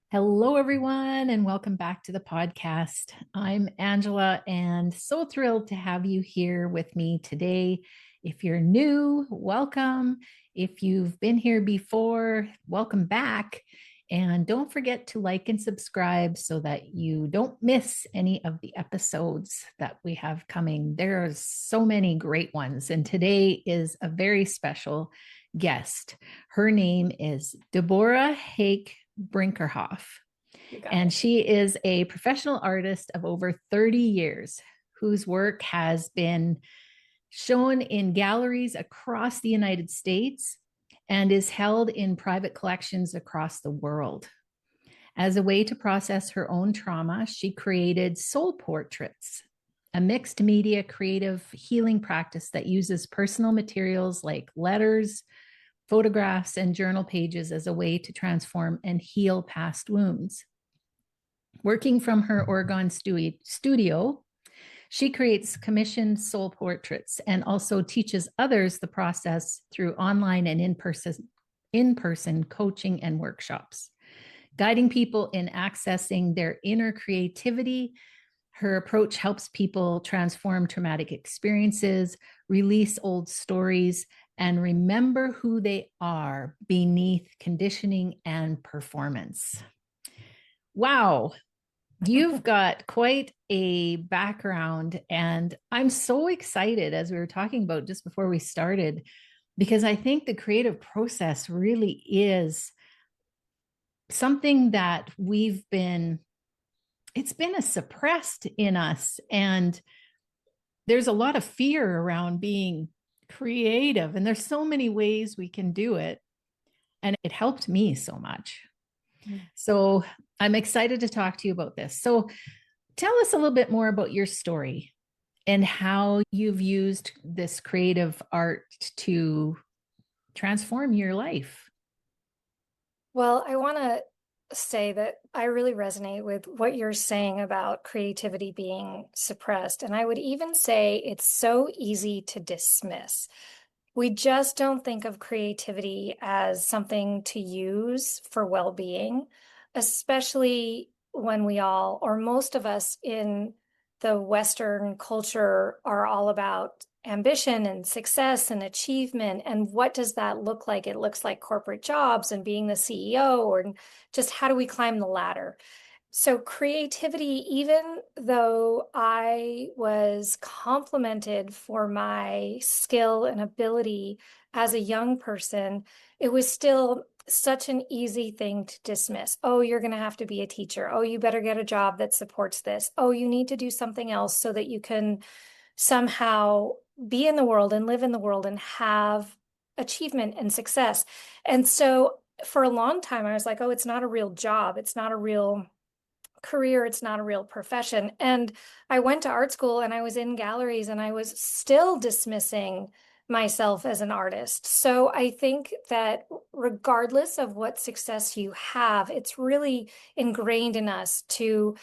Hello, everyone, and welcome back to the podcast. I'm Angela, and so thrilled to have you here with me today. If you're new, welcome. If you've been here before, welcome back. And don't forget to like and subscribe so that you don't miss any of the episodes that we have coming. There are so many great ones, and today is a very special guest. Her name is Devorah Hake Brinckerhoff. And she is a professional artist of over 30 years whose work has been shown in galleries across the United States and is held in private collections across the world. As a way to process her own trauma, she created soul portraits, a mixed media creative healing practice that uses personal materials like letters, photographs, and journal pages as a way to transform and heal past wounds. Working from her Oregon studio, she creates commissioned soul portraits and also teaches others the process through online and in-person coaching and workshops, guiding people in accessing their inner creativity. Her approach helps people transform traumatic experiences, release old stories, and remember who they are beneath conditioning and performance. Wow, you've got quite a background, and I'm so excited, as we were talking about just before we started, because I think the creative process really is something that it's been a suppressed in us, and there's a lot of fear around being creative, and there's so many ways we can do it, and it helped me so much. So I'm excited to talk to you about this. So tell us a little bit more about your story and how you've used this creative art to transform your life. Well, I want to say that I really resonate with what you're saying about creativity being suppressed. And I would even say it's so easy to dismiss. We just don't think of creativity as something to use for well-being, especially when we all, or most of us in the Western culture, are all about ambition and success and achievement. And what does that look like? It looks like corporate jobs and being the CEO, or just how do we climb the ladder? So creativity, even though I was complimented for my skill and ability as a young person, it was still such an easy thing to dismiss. Oh, you're going to have to be a teacher. Oh, you better get a job that supports this. Oh, you need to do something else so that you can somehow be in the world and live in the world and have achievement and success. And so for a long time, I was like, oh, it's not a real job. It's not a real career. It's not a real profession. And I went to art school and I was in galleries and I was still dismissing myself as an artist. So I think that regardless of what success you have, it's really ingrained in us to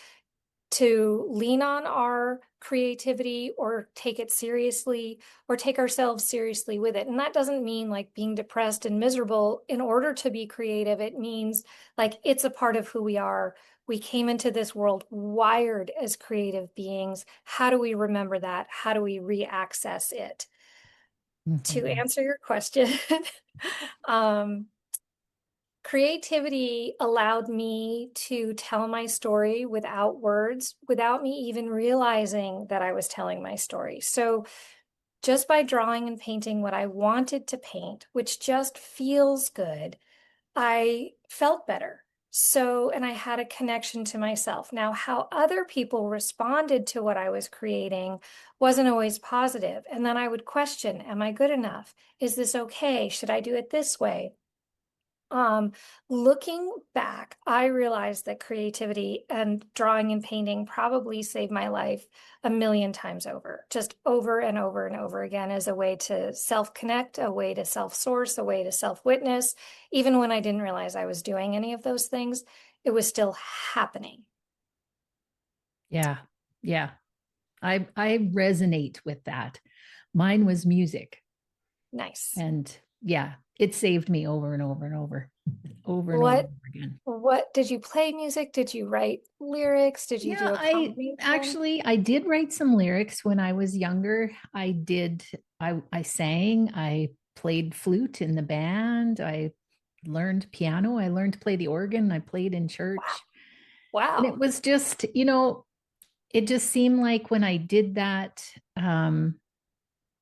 lean on our creativity or take it seriously or take ourselves seriously with it. And that doesn't mean like being depressed and miserable in order to be creative. It means like it's a part of who we are. We came into this world wired as creative beings. How do we remember that? How do we re-access it? To answer your question, um, creativity allowed me to tell my story without words, without me even realizing that I was telling my story. So just by drawing and painting what I wanted to paint, which just feels good, I felt better. So, and I had a connection to myself. Now, how other people responded to what I was creating wasn't always positive. And then I would question, am I good enough? Is this okay? Should I do it this way? Looking back, I realized that creativity and drawing and painting probably saved my life a million times over, just over and over and over again as a way to self-connect, a way to self-source, a way to self-witness. Even when I didn't realize I was doing any of those things, it was still happening. Yeah. Yeah. I resonate with that. Mine was music. Nice. And yeah, it saved me over and over and over, over and over and What over again. what did you play music? Did you write lyrics? Did you Yeah, do a I combination? actually I did write some lyrics when I was younger. I sang, I played flute in the band, I learned piano, I learned to play the organ, I played in Wow. church. And it Wow. was just, it just seemed like when I did that,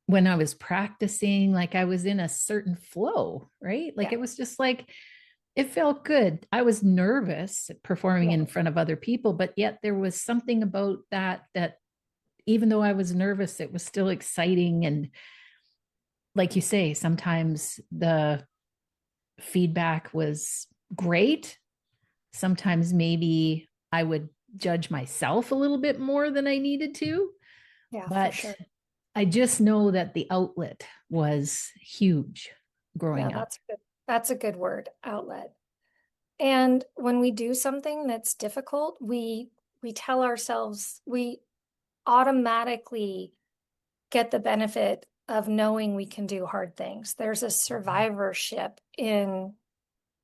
when I was practicing, like I was in a certain flow, right? Like Yeah. it was just like it felt good. I was nervous performing Yeah. in front of other people, but yet there was something about that even though I was nervous, it was still exciting. And like you say, sometimes the feedback was great. Sometimes maybe I would judge myself a little bit more than I needed to, Yeah, for but sure. I just know that the outlet was huge Yeah, growing up. that's good. That's a good word, outlet. And when we do something that's difficult, we tell ourselves we automatically get the benefit of knowing we can do hard things. There's a survivorship in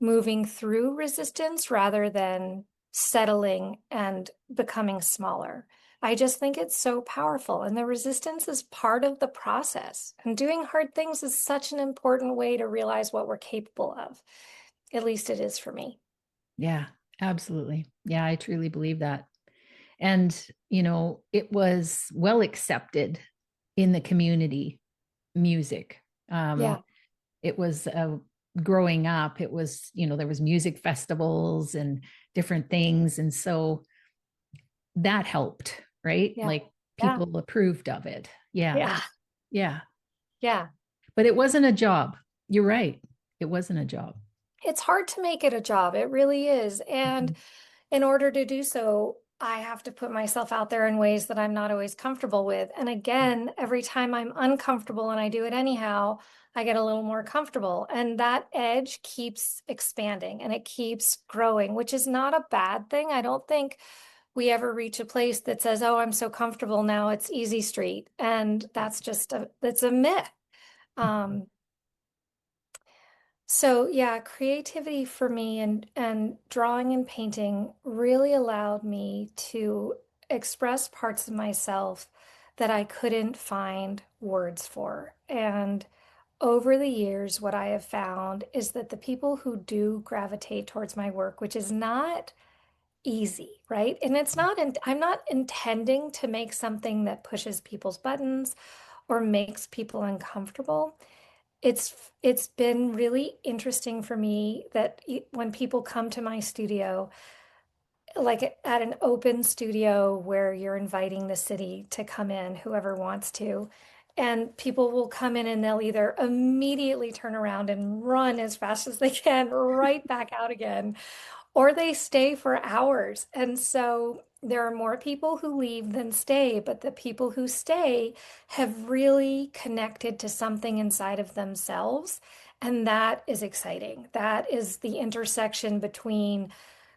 moving through resistance rather than settling and becoming smaller. I just think it's so powerful. And the resistance is part of the process. And doing hard things is such an important way to realize what we're capable of. At least it is for me. Yeah, absolutely. Yeah, I truly believe that. And, it was well accepted in the community music. Um, Yeah, it was growing up, it was, there was music festivals and different things. And so that helped, right? yeah, Like yeah, people approved of it. Yeah. yeah, Yeah. yeah. But it wasn't a job. You're right. It wasn't a job. It's hard to make it a job. It really is. And Mhm. in order to do so, I have to put myself out there in ways that I'm not always comfortable with. And again, every time I'm uncomfortable and I do it anyhow, I get a little more comfortable. And that edge keeps expanding and it keeps growing, which is not a bad thing. I don't think we ever reach a place that says, "Oh, I'm so comfortable now, it's easy street." And that's a myth. Um, so yeah, creativity for me and drawing and painting really allowed me to express parts of myself that I couldn't find words for. And over the years, what I have found is that the people who do gravitate towards my work, which is not easy, right? And I'm not intending to make something that pushes people's buttons or makes people uncomfortable. It's been really interesting for me that when people come to my studio, like at an open studio where you're inviting the city to come in, whoever wants to, and people will come in and they'll either immediately turn around and run as fast as they can right back out again, or they stay for hours. And so there are more people who leave than stay, but the people who stay have really connected to something inside of themselves. And that is exciting. That is the intersection between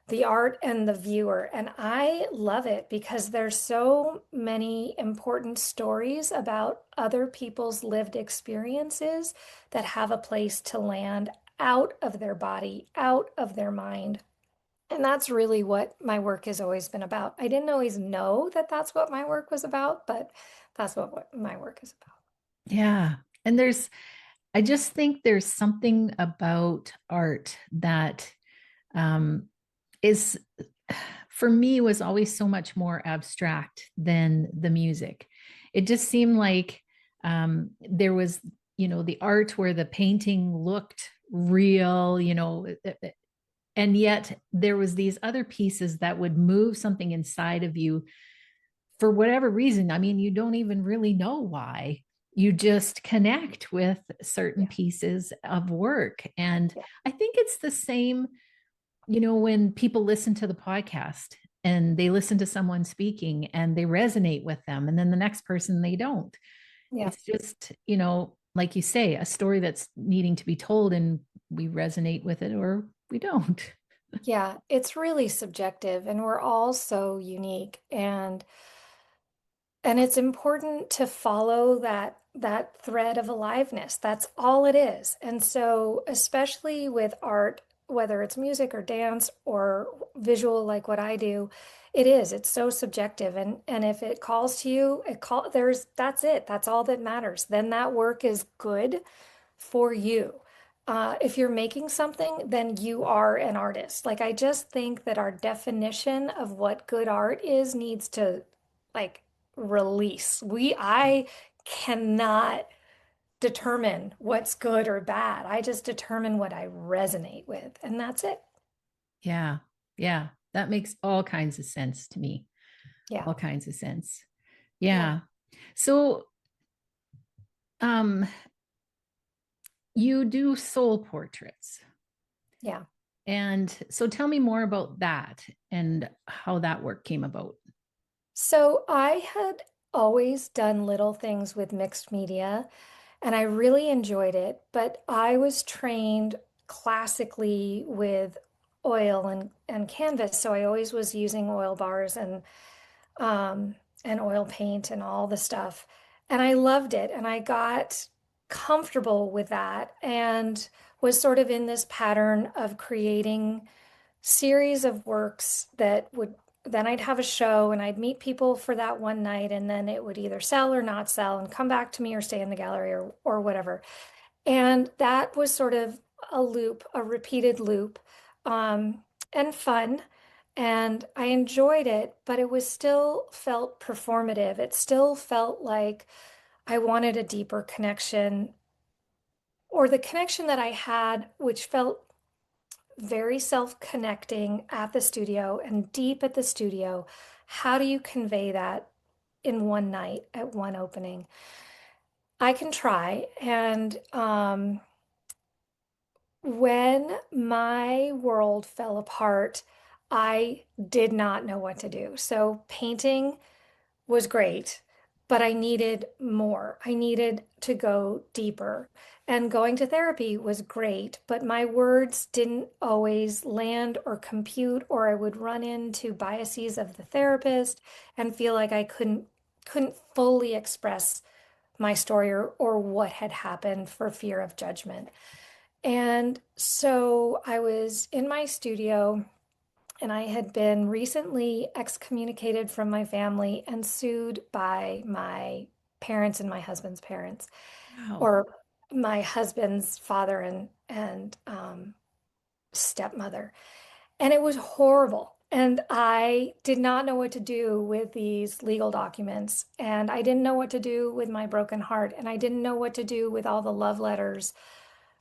the art and the viewer. And I love it because there's so many important stories about other people's lived experiences that have a place to land out of their body, out of their mind. And that's really what my work has always been about. I didn't always know that that's what my work was about, but that's what my work is about. Yeah. And I just think there's something about art that um, is, for me, was always so much more abstract than the music. It just seemed like there was, the art where the painting looked real, and yet there was these other pieces that would move something inside of you for whatever reason. I mean, you don't even really know why. You just connect with certain Yeah, pieces of work. And yeah, I think it's the same, when people listen to the podcast and they listen to someone speaking and they resonate with them, and then the next person they don't. yeah, It's just, like you say, a story that's needing to be told, and we resonate with it or we don't. yeah. It's really subjective, and we're all so unique. And it's important to follow that that thread of aliveness. That's all it is. And so, especially with art, whether it's music or dance or visual like what I do, it's so subjective. And if it calls to you, that's it. That's all that matters. Then that work is good for you. If you're making something, then you are an artist. Like, I just think that our definition of what good art is needs to like release. I cannot determine what's good or bad. I just determine what I resonate with, and that's it. Yeah. Yeah. That makes all kinds of sense to me. Yeah. All kinds of sense. Yeah. Yeah. So, um, you do soul portraits. Yeah. And so tell me more about that and how that work came about. So I had always done little things with mixed media and I really enjoyed it, but I was trained classically with oil and canvas. So I always was using oil bars um, and oil paint and all the stuff. And I loved it. And I got comfortable with that and was sort of in this pattern of creating series of works that would then I'd have a show and I'd meet people for that one night and then it would either sell or not sell and come back to me or stay in the gallery or whatever. And that was sort of a loop, a repeated loop, and fun. And I enjoyed it, but it was still felt performative. It still felt like I wanted a deeper connection or the connection that I had, which felt very self-connecting at the studio and deep at the studio. How do you convey that in one night at one opening? I can try. And when my world fell apart, I did not know what to do. So painting was great, but I needed more. I needed to go deeper. And going to therapy was great, but my words didn't always land or compute, or I would run into biases of the therapist and feel like I couldn't fully express my story or what had happened for fear of judgment. And so I was in my studio and I had been recently excommunicated from my family and sued by my parents and my husband's parents, Wow. or my husband's father and stepmother. And it was horrible. And I did not know what to do with these legal documents. And I didn't know what to do with my broken heart. And I didn't know what to do with all the love letters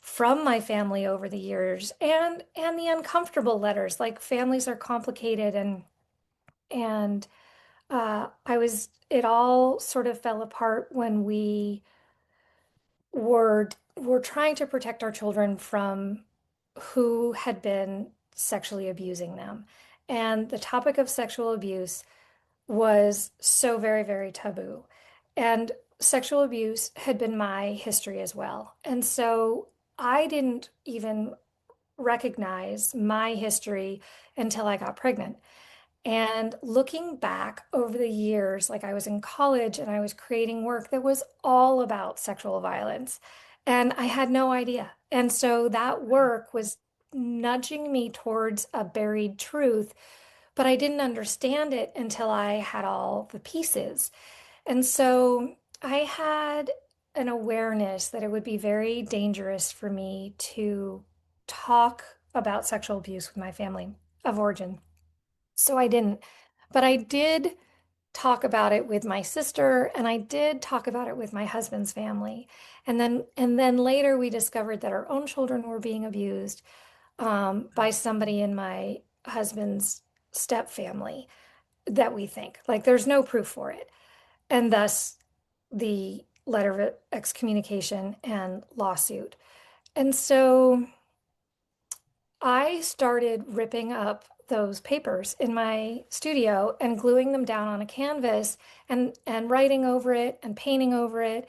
from my family over the years and the uncomfortable letters. Like families are complicated and I was it all sort of fell apart when we were trying to protect our children from who had been sexually abusing them. And the topic of sexual abuse was so very, very taboo. And sexual abuse had been my history as well. And so I didn't even recognize my history until I got pregnant. And looking back over the years, like I was in college and I was creating work that was all about sexual violence, and I had no idea. And so that work was nudging me towards a buried truth, but I didn't understand it until I had all the pieces. And so I had an awareness that it would be very dangerous for me to talk about sexual abuse with my family of origin. So I didn't. But I did talk about it with my sister and I did talk about it with my husband's family. And then later we discovered that our own children were being abused by somebody in my husband's step family that we think. Like there's no proof for it. And thus the letter of excommunication and lawsuit. And so I started ripping up those papers in my studio and gluing them down on a canvas and writing over it and painting over it.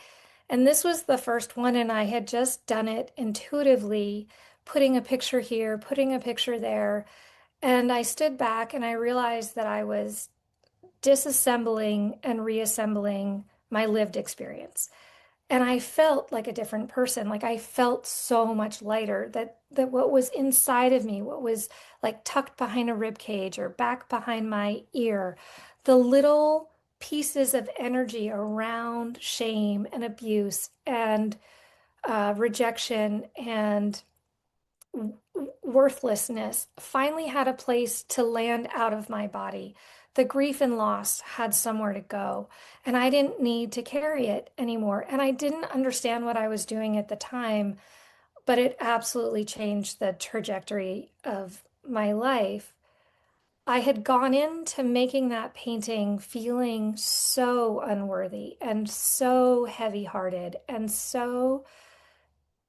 And this was the first one, and I had just done it intuitively, putting a picture here, putting a picture there. And I stood back and I realized that I was disassembling and reassembling my lived experience. And I felt like a different person. Like I felt so much lighter that what was inside of me, what was like tucked behind a rib cage or back behind my ear, the little pieces of energy around shame and abuse and rejection and worthlessness finally had a place to land out of my body. The grief and loss had somewhere to go, and I didn't need to carry it anymore. And I didn't understand what I was doing at the time, but it absolutely changed the trajectory of my life. I had gone into making that painting feeling so unworthy and so heavy-hearted and so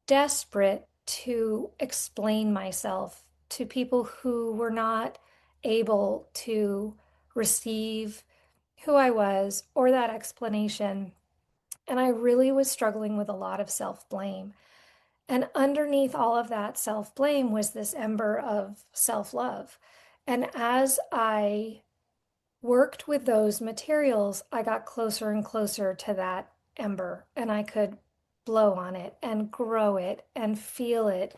desperate to explain myself to people who were not able to receive who I was or that explanation. And I really was struggling with a lot of self-blame. And underneath all of that self-blame was this ember of self-love. And as I worked with those materials, I got closer and closer to that ember, and I could blow on it and grow it and feel it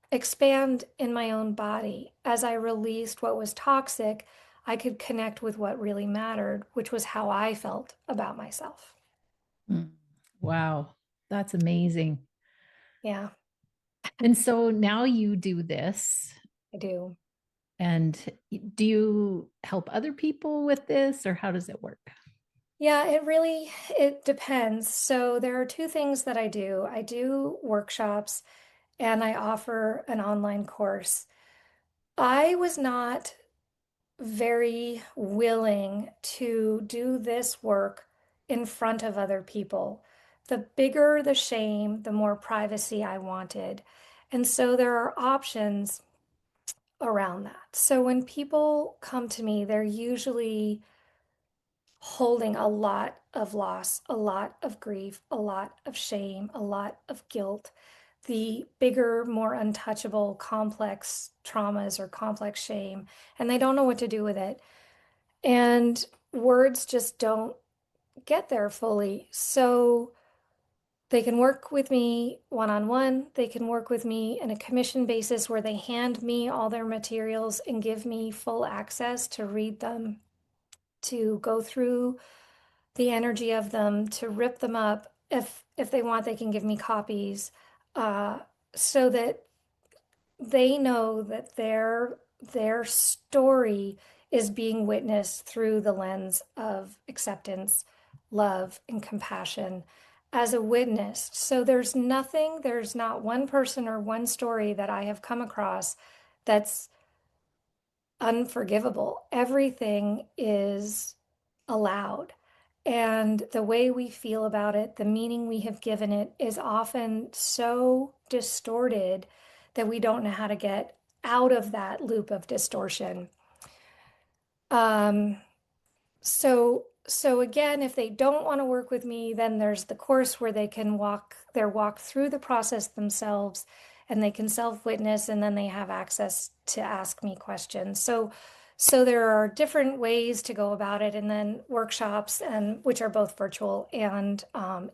expand in my own body. As I released what was toxic, I could connect with what really mattered, which was how I felt about myself. Mm. Wow, that's amazing. Yeah, And so now you do this, I do. and do you help other people with this, or how does it work? Yeah, it depends. So there are two things that I do. I do workshops and I offer an online course. I was not very willing to do this work in front of other people. The bigger the shame, the more privacy I wanted. And so there are options around that. So when people come to me, they're usually holding a lot of loss, a lot of grief, a lot of shame, a lot of guilt. The bigger, more untouchable, complex traumas or complex shame, and they don't know what to do with it. And words just don't get there fully. So they can work with me one-on-one. They can work with me in a commission basis where they hand me all their materials and give me full access to read them, to go through the energy of them, to rip them up. If they want, they can give me copies, uh, so that they know that their story is being witnessed through the lens of acceptance, love, and compassion as a witness. So there's not one person or one story that I have come across that's unforgivable. Everything is allowed. And the way we feel about it, the meaning we have given it, is often so distorted that we don't know how to get out of that loop of distortion. Um, so again, if they don't want to work with me, then there's the course where they can walk through the process themselves and they can self-witness and then they have access to ask me questions. So there are different ways to go about it and then workshops and which are both virtual and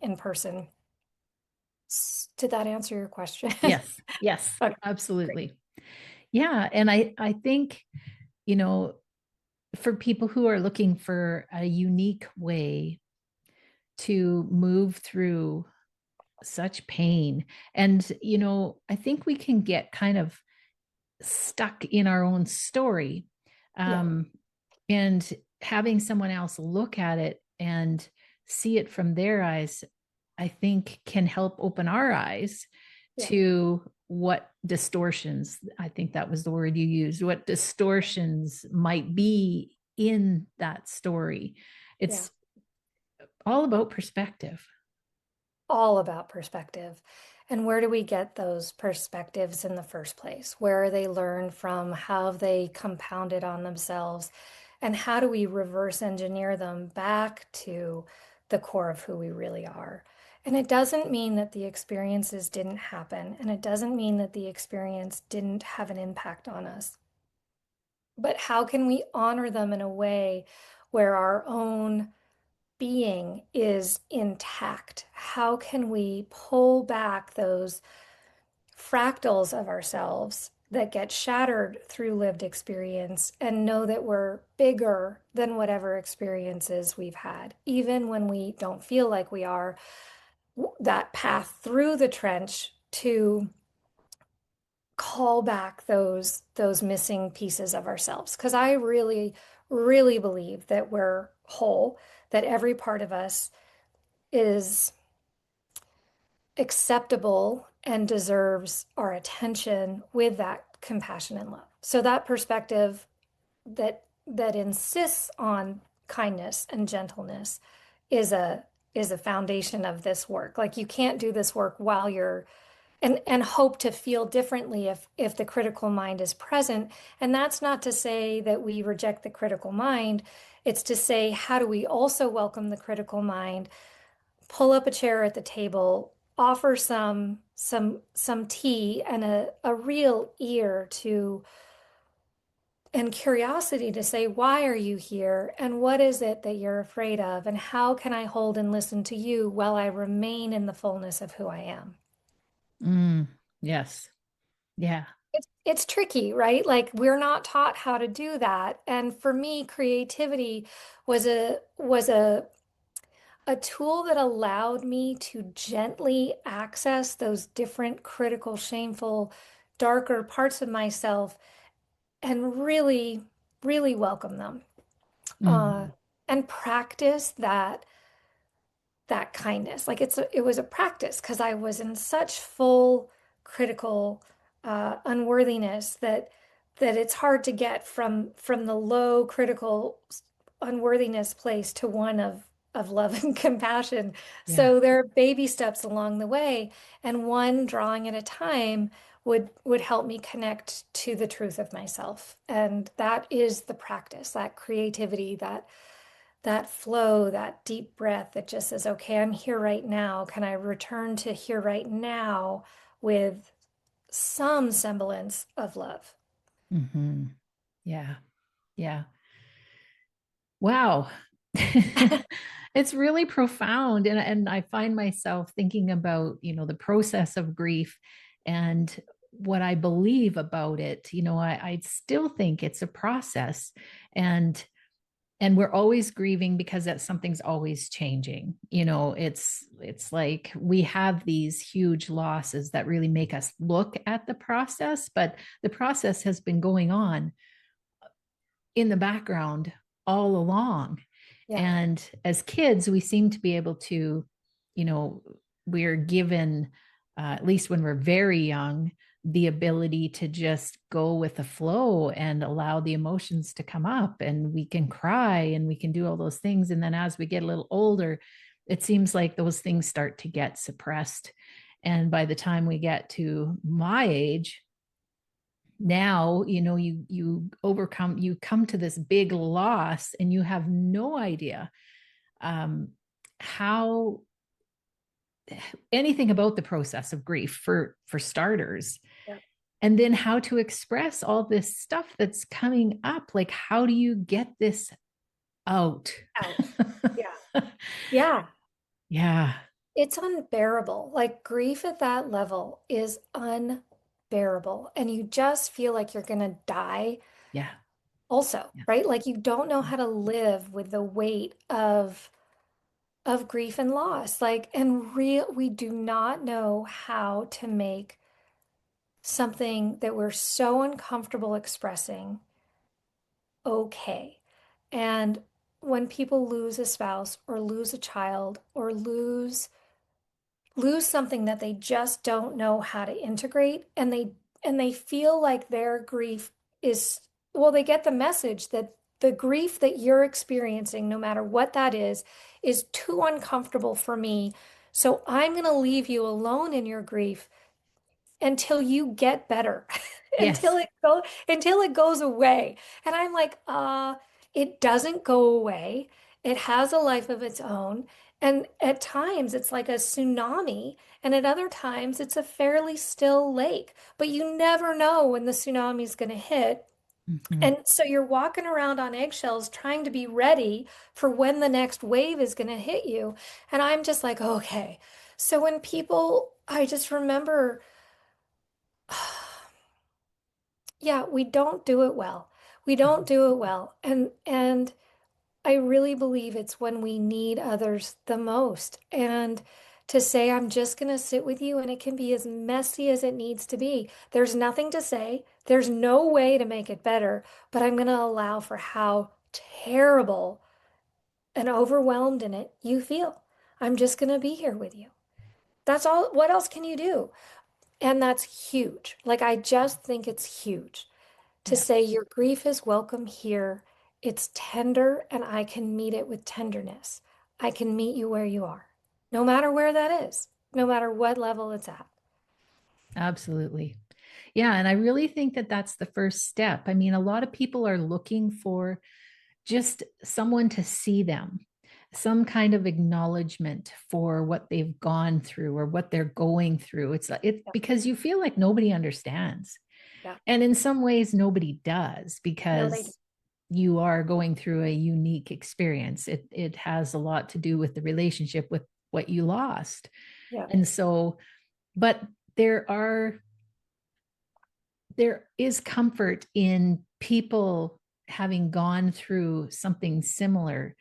in person. Did that answer your question? Yes, yes, Okay, great. absolutely. Yeah, and I think, you know, for people who are looking for a unique way to move through such pain, and I think we can get kind of stuck in our own story, Yeah, um, and having someone else look at it and see it from their eyes, I think can help open our eyes yeah, to what distortions, I think that was the word you used, what distortions might be in that story. yeah. It's all about perspective. All about perspective. And where do we get those perspectives in the first place? Where are they learned from? How have they compounded on themselves? And how do we reverse engineer them back to the core of who we really are? And it doesn't mean that the experiences didn't happen, and it doesn't mean that the experience didn't have an impact on us. But how can we honor them in a way where our own being is intact? How can we pull back those fractals of ourselves that get shattered through lived experience and know that we're bigger than whatever experiences we've had, even when we don't feel like we are? That path through the trench to call back those missing pieces of ourselves, because I really believe that we're whole, that every part of us is acceptable and deserves our attention with that compassion and love. So that perspective that insists on kindness and gentleness is a foundation of this work. Like, you can't do this work while you're and hope to feel differently if the critical mind is present. And that's not to say that we reject the critical mind. It's to say, how do we also welcome the critical mind, pull up a chair at the table, offer some tea and a real ear to and curiosity to say, why are you here? And what is it that you're afraid of? And how can I hold and listen to you while I remain in the fullness of who I am? Mm, yes. Yeah. It's tricky, right? Like, we're not taught how to do that. And for me, creativity was a tool that allowed me to gently access those different critical, shameful, darker parts of myself and really welcome them. Uh, Mm, and practice that kindness. Like, it was a practice because I was in such full critical unworthiness that it's hard to get from the low critical unworthiness place to one of love and compassion. yeah. So there are baby steps along the way, and one drawing at a time would help me connect to the truth of myself. And that is the practice, that creativity, that flow, that deep breath that just says, okay, I'm here right now. Can I return to here right now with some semblance of love? Hmm. Yeah. Yeah. Wow. It's really profound. And I find myself thinking about, the process of grief and what I believe about it. I still think it's a process. And we're always grieving because that something's always changing. It's like we have these huge losses that really make us look at the process, but the process has been going on in the background all along. Yeah. And as kids, we seem to be able to, you know, we're given, at least when we're very young, the ability to just go with the flow and allow the emotions to come up. And we can cry and we can do all those things. And then as we get a little older, it seems like those things start to get suppressed. And by the time we get to my age, now you come to this big loss and you have no idea um, how anything about the process of grief for starters, Yeah. and then how to express all this stuff that's coming up. Like, how do you get this out? Out. Yeah. Yeah. Yeah. It's unbearable. Like, grief at that level is unbearable. And you just feel like you're going to die Yeah. also, Yeah. right? Like, you don't know how to live with the weight of grief and loss. Like, and we do not know how to make something that we're so uncomfortable expressing okay. And when people lose a spouse or lose a child or lose something that they just don't know how to integrate, and they feel like their grief is, well, they get the message that the grief that you're experiencing, no matter what that is too uncomfortable for me. So I'm going to leave you alone in your grief until you get better, Yes. until it goes away. And I'm like, it doesn't go away. It has a life of its own. And at times it's like a tsunami, and at other times it's a fairly still lake. But you never know when the tsunami is going to hit. Mhm. And so you're walking around on eggshells trying to be ready for when the next wave is going to hit you. And I'm just like, okay. So when people, I just remember, yeah, we don't do it well. We don't do it well. And I really believe it's when we need others the most. And to say, I'm just going to sit with you, and it can be as messy as it needs to be. There's nothing to say, there's no way to make it better, but I'm going to allow for how terrible and overwhelmed in it you feel. I'm just going to be here with you. That's all. What else can you do? And that's huge. Like, I just think it's huge to Yeah, say your grief is welcome here. It's tender, and I can meet it with tenderness. I can meet you where you are, no matter where that is, no matter what level it's at. absolutely. Yeah, and I really think that that's the first step. I mean, a lot of people are looking for just someone to see them, some kind of acknowledgement for what they've gone through or what they're going through. It's Yeah, because you feel like nobody understands. yeah. And in some ways nobody does No, they do. because you are going through a unique experience. It has a lot to do with the relationship with what you lost. Yeah, And so, but there are there is comfort in people having gone through something similar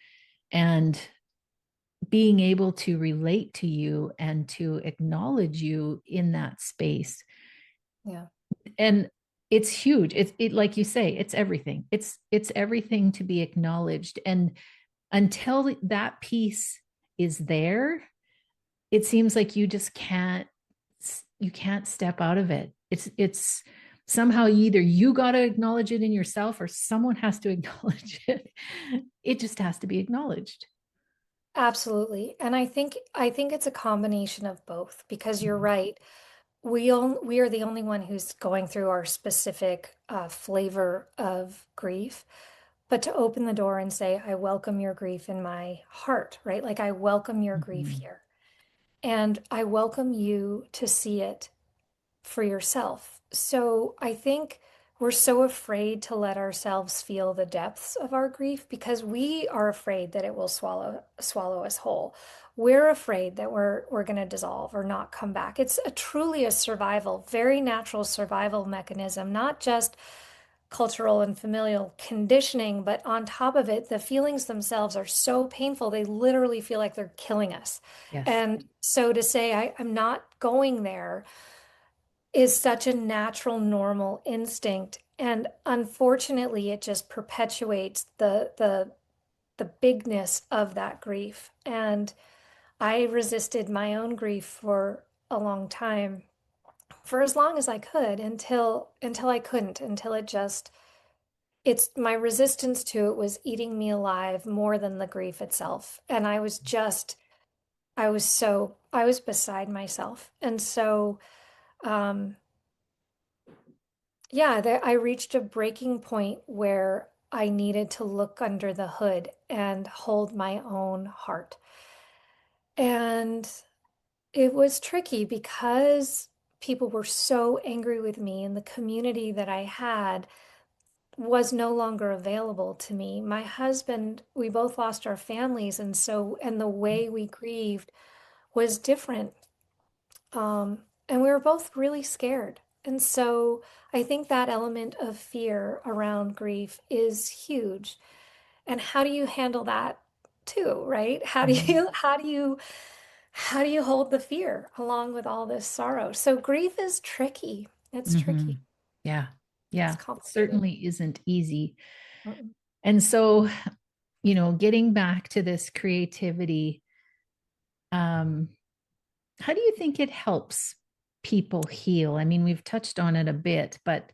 and being able to relate to you and to acknowledge you in that space. yeah, And it's huge. It like you say, it's everything. It's everything to be acknowledged. And until that piece is there, it seems like you can't step out of it. It's somehow either you got to acknowledge it in yourself or someone has to acknowledge it. It just has to be acknowledged. absolutely. And I think it's a combination of both because you're right. We are the only one who's going through our specific flavor of grief. But to open the door and say, I welcome your grief in my heart, right? Like, I welcome your grief Mhm. here. And I welcome you to see it for yourself. So I think we're so afraid to let ourselves feel the depths of our grief because we are afraid that it will swallow us whole. We're afraid that we're going to dissolve or not come back. It's truly a survival, very natural survival mechanism, not just cultural and familial conditioning, but on top of it, the feelings themselves are so painful, they literally feel like they're killing us. Yes. And so to say, I'm not going there is such a natural, normal instinct. And unfortunately, it just perpetuates the bigness of that grief. And I resisted my own grief for a long time, for as long as I could, until I couldn't, until it just it's my resistance to it was eating me alive more than the grief itself. And I was beside myself. And so um yeah, I reached a breaking point where I needed to look under the hood and hold my own heart. And it was tricky because people were so angry with me, and the community that I had was no longer available to me. My husband, we both lost our families, and the way we grieved was different. And we were both really scared. And so I think that element of fear around grief is huge. And how do you handle that too, right? Mhm. How do you hold the fear along with all this sorrow? So grief is tricky. It's tricky. Mhm. Yeah. It's Yeah. complicated. Certainly isn't easy. Mm-mm. And so, getting back to this creativity, um, how do you think it helps people heal? I mean, we've touched on it a bit, but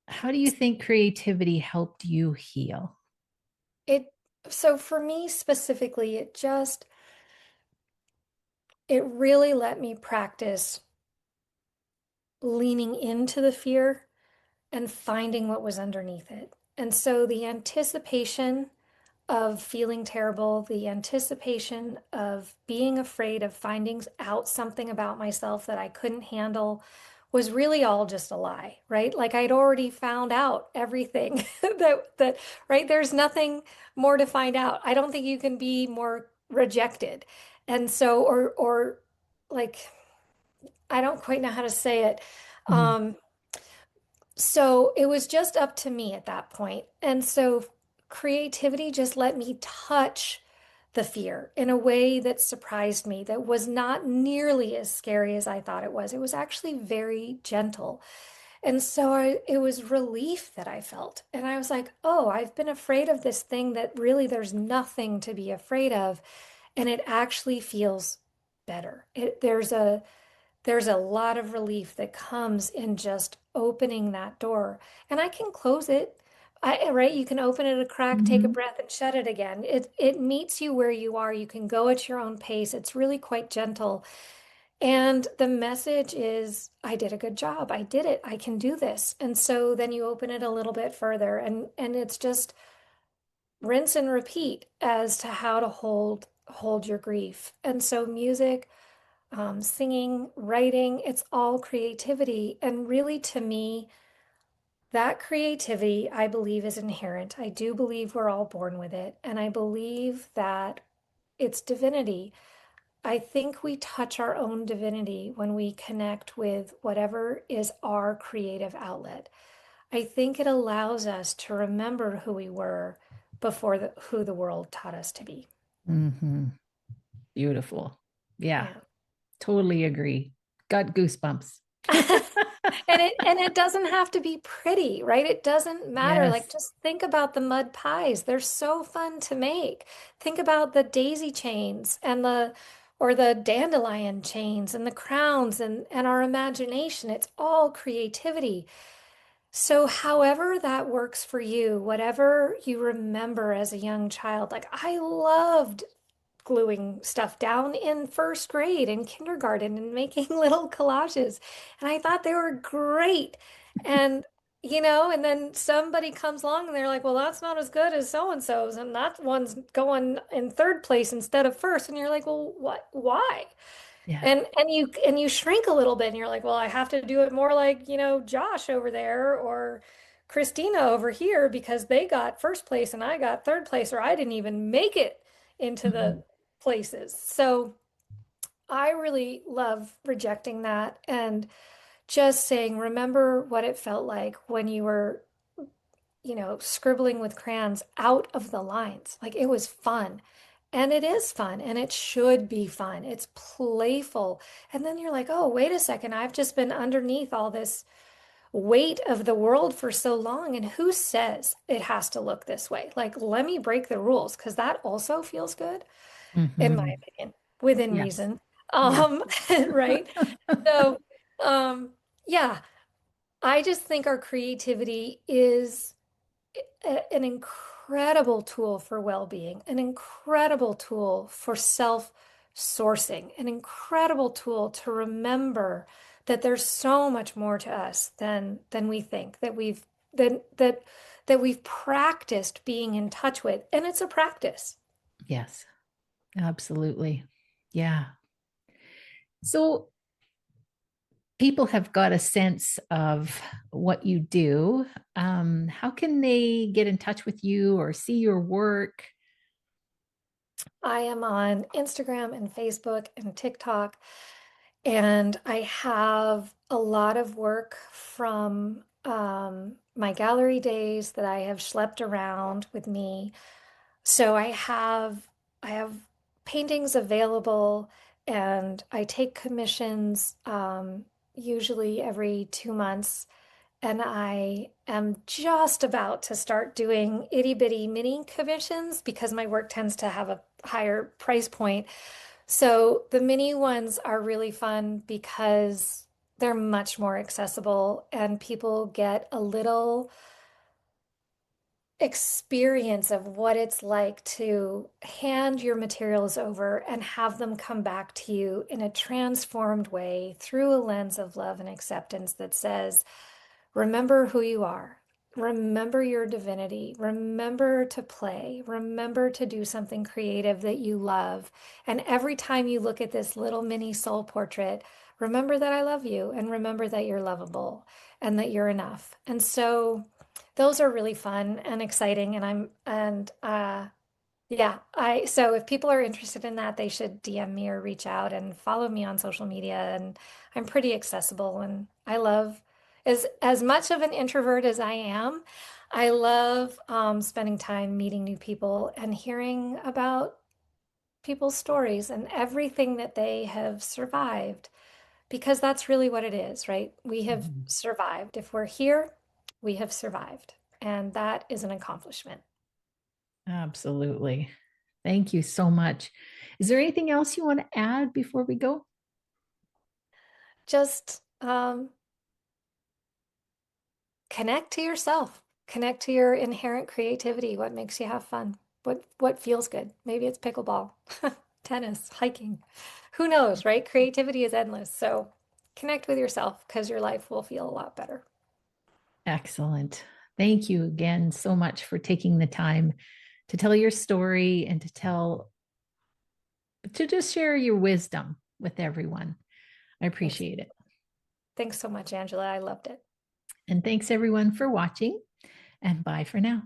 how do you think creativity helped you heal? It so for me specifically, it really let me practice leaning into the fear and finding what was underneath it. And so the anticipation of feeling terrible, the anticipation of being afraid of finding out something about myself that I couldn't handle was really all just a lie, right? Like I'd already found out everything that right, there's nothing more to find out. I don't think you can be more rejected. And so or like I don't quite know how to say it. Mhm. Um, so it was just up to me at that point. And so creativity just let me touch the fear in a way that surprised me, that was not nearly as scary as I thought it was. It was actually very gentle. And so it was relief that I felt. And I was like, oh, I've been afraid of this thing that really there's nothing to be afraid of. And it actually feels better. There's a lot of relief that comes in just opening that door. And I can close it. Right? You can open it a crack, take a Mhm. breath, and shut it again. It meets you where you are. You can go at your own pace. It's really quite gentle. And the message is, I did a good job. I did it. I can do this. And so then you open it a little bit further, and it's just rinse and repeat as to how to hold your grief. And so music, singing, writing, it's all creativity. And really, to me, that creativity, I believe, is inherent. I do believe we're all born with it. And I believe that it's divinity. I think we touch our own divinity when we connect with whatever is our creative outlet. I think it allows us to remember who we were before who the world taught us to be. Mhm. Beautiful. Yeah, Yeah. totally agree. Got goosebumps. And it doesn't have to be pretty, right? It doesn't matter. Like Yes. just think about the mud pies. They're so fun to make. Think about the daisy chains and the or the dandelion chains and the crowns and our imagination. It's all creativity. So however that works for you, whatever you remember as a young child, like I loved gluing stuff down in first grade and kindergarten and making little collages. And I thought they were great. And, and then somebody comes along and they're like, well, that's not as good as so and so's. And that one's going in third place instead of first. And you're like, well, what? Why? Yeah. And you shrink a little bit and you're like, well, I have to do it more like, Josh over there or Christina over here because they got first place and I got third place, or I didn't even make it into Mhm. the places. So I really love rejecting that and just saying, remember what it felt like when you were, scribbling with crayons out of the lines. Like it was fun. And it is fun and it should be fun. It's playful. And then you're like, oh, wait a second. I've just been underneath all this weight of the world for so long. And who says it has to look this way? Like, let me break the rules because that also feels good, in my Mhm. opinion, within Yes. reason. Yes. Right. So, um, yeah, I just think our creativity is an incredible tool for well-being, an incredible tool for self-sourcing, an incredible tool to remember that there's so much more to us than we think, that we've practiced being in touch with, and it's a practice. Yes. Absolutely. Yeah. So people have got a sense of what you do. How can they get in touch with you or see your work? I am on Instagram and Facebook and TikTok, and I have a lot of work from my gallery days that I have schlepped around with me. So I have paintings available, and I take commissions usually every 2 months. And I am just about to start doing itty bitty mini commissions because my work tends to have a higher price point. So the mini ones are really fun because they're much more accessible and people get a little experience of what it's like to hand your materials over and have them come back to you in a transformed way through a lens of love and acceptance that says, remember who you are. Remember your divinity. Remember to play. Remember to do something creative that you love. And every time you look at this little mini soul portrait, remember that I love you and remember that you're lovable and that you're enough. And so those are really fun and exciting. Yeah, so if people are interested in that, they should DM me or reach out and follow me on social media. And I'm pretty accessible and I love as much of an introvert as I am, I love spending time meeting new people and hearing about people's stories and everything that they have survived, because that's really what it is, right? We have Mhm. survived. If we're here, we have survived. And that is an accomplishment. Absolutely. Thank you so much. Is there anything else you want to add before we go? Just connect to yourself, connect to your inherent creativity, what makes you have fun, what feels good. Maybe it's pickleball, tennis, hiking. Who knows, right? Creativity is endless. So connect with yourself because your life will feel a lot better. Excellent. Thank you again so much for taking the time to tell your story and to just share your wisdom with everyone. I Thanks. appreciate it. Thanks so much, Angela. I loved it. And thanks everyone for watching, and bye for now.